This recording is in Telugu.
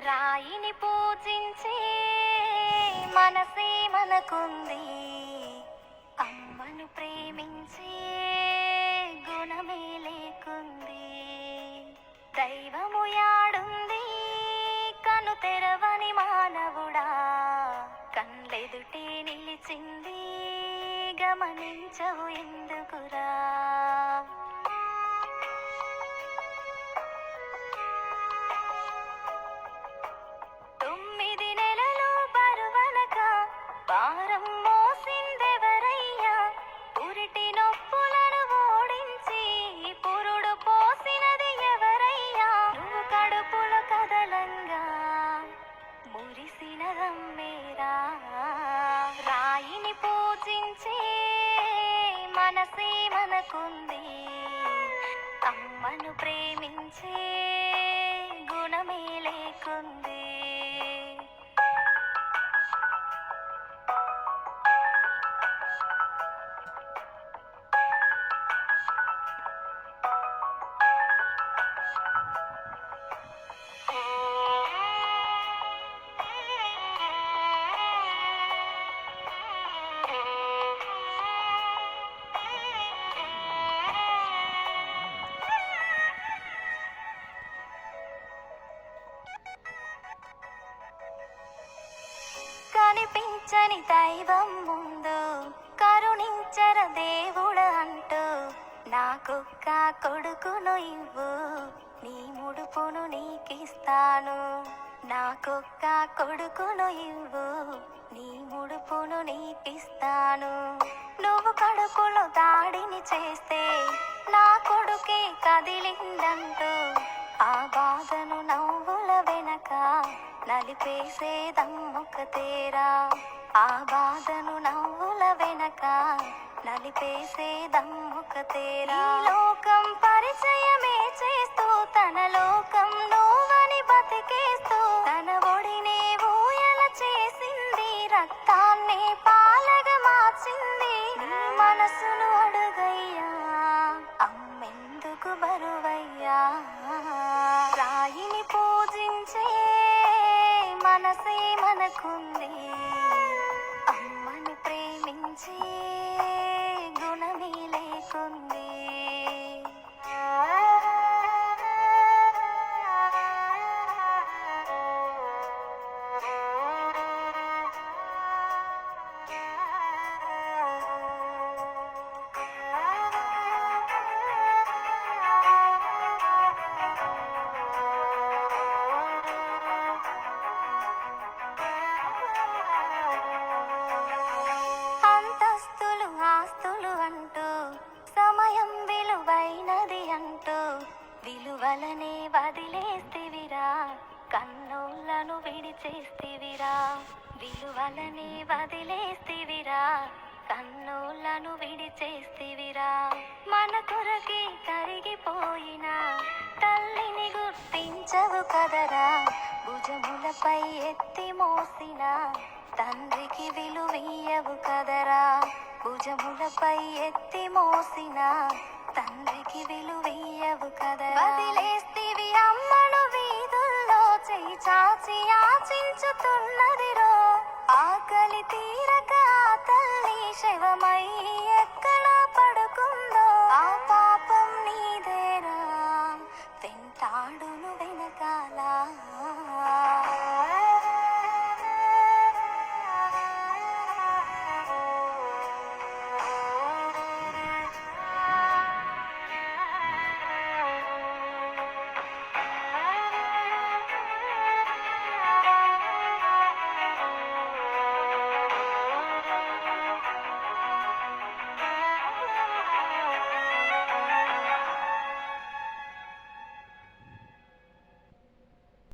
రాయిని పూజించే మనసే మనకుంది, అమ్మను ప్రేమించే గుణమే లేకుంది. దైవము యాడుంది కను తెరవని మానవుడా, కళ్ళెదుటే నిలిచింది గమనించవు ఎందుకురా. భారం మోసిందెవరయ్యా, పురిటి నొప్పులను ఓడించి పురుడు పోసినది ఎవరయ్యా. నువ్వు కడుపులో కదలంగా మురిసినదమ్మేరా. రాయిని పూజించే మనసే మనకుంది, అమ్మను ప్రేమించే గుణమే లేకుంది. కనిపించని దైవం ముందు కరుణించర దేవుడ అంటూ, నాకొక్క కొడుకును ఇవ్వు నీ ముడుపును నీకిస్తాను. నాకొక్క కొడుకును ఇవ్వు నీ ముడుపును నీకిస్తాను. నువ్వు కడుపులో దాడిని చేస్తే నా కొడుకే కదిలిందంటూ, ఆ బాధను నవ్వుల వెనక నలిపేసేదమ్మొకతేరా. ఆ బాధను నవ్వుల వెనక నలిపేసేదమ్మొకతేరా. లోకం పరిచయమే చేస్తూ తన లోకం నువ్వని బతికేస్తూ, తన ఒడినే ఊయల చేసింది, రక్తాన్నే పాలగా మార్చింది. నీ మనసును అడుగయ్యా, అమ్మెందుకు బరువయ్యా. రాయిని పూజించే మనసే మనకుంది, అమ్మను ప్రేమించే గుణమే లేకుంది. సమయం విలువైనది అంటూ విలువలనే వదిలేస్తివిరా, కన్నోళ్ళను విడిచేస్తివిరా. విలువలనే వదిలేస్తివిరా, కన్నోళ్ళను విడిచేస్తివిరా. మన కొరకే కరిగిపోయిన తల్లిని గుర్తించవు కదరా. భుజములపై ఎత్తి మోసిన తండ్రికి విలువీయవు కదరా. భుజములపై ఎత్తి మోసిన తండ్రికి